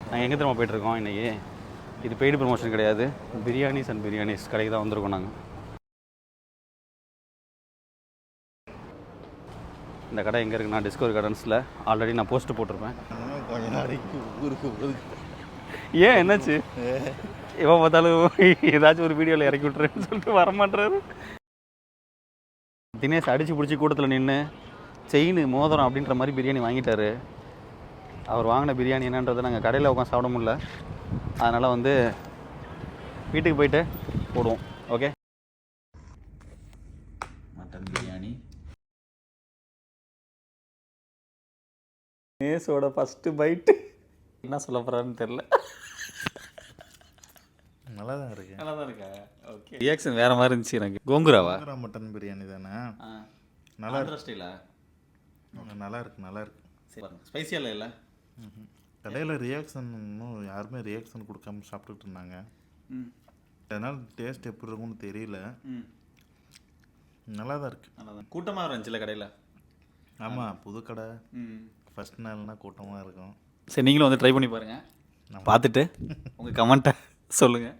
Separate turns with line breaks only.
நாங்கள் எங்கே திரும்ப போயிட்டுருக்கோம் இன்றைக்கி. இது பெய்டு ப்ரமோஷன் கிடையாது, பிரியாணிஸ் அண்ட் பிரியாணிஸ் கடைக்கு தான் வந்திருக்கோம் நாங்கள். இந்த கடை எங்கே இருக்குன்னா டிஸ்கவரி கார்டன்ஸில். ஆல்ரெடி நான் போஸ்ட்டு போட்டிருப்பேன்.
கொஞ்ச நாளைக்கு ஊருக்கு
ஏன் என்னாச்சு? இவன் பார்த்தாலும் ஏதாச்சும் ஒரு வீடியோவில் இறக்கி விட்றேன்னு சொல்லிட்டு வரமாட்டுறாரு. தினேஷ் அடித்து பிடிச்சி கூட்டத்தில் நின்று செயின் மோதிரம் அப்படின்ற மாதிரி பிரியாணி வாங்கிட்டார். அவர் வாங்கின பிரியாணி என்னன்றதை நாங்கள் கடையில் உட்காந்து சாப்பிட முடியல. அதனால் வந்து வீட்டுக்கு போயிட்டு போடுவோம். ஓகே, மட்டன் பிரியாணி தினேஷோட ஃபஸ்ட்டு பைட்டு. என்ன சொல்ல போகிறாருன்னு தெரில.
நல்லா தான் இருக்கு.
நல்லா தான் இருக்கா? ஓகே. ரியாக்ஷன் வேறு மாதிரி இருந்துச்சு எனக்கு. கோங்குராவா?
மட்டன் பிரியாணி தானே?
நல்லா இருக்கு. ஸ்டைலா
நல்லா இருக்கு, நல்லா இருக்கு.
சரி, ஸ்பைசியாக இல்லை?
கடையில் ரியாக்ஷன் இன்னும் யாருமே ரியாக்ஷன் கொடுக்காம சாப்பிட்டுட்டு இருந்தாங்க. அதனால் டேஸ்ட் எப்படி இருக்கும்னு தெரியல. நல்லா தான் இருக்குது.
நல்லா தான். கூட்டமாக இருந்துச்சுல கடையில்?
ஆமாம், புது கடை. ஃபஸ்ட் நாள்னால் கூட்டமாக இருக்கும்.
சரி, நீங்களும் வந்து ட்ரை பண்ணி பாருங்கள். பார்த்துட்டு உங்கள் கமெண்ட்டை சொல்லுங்கள்.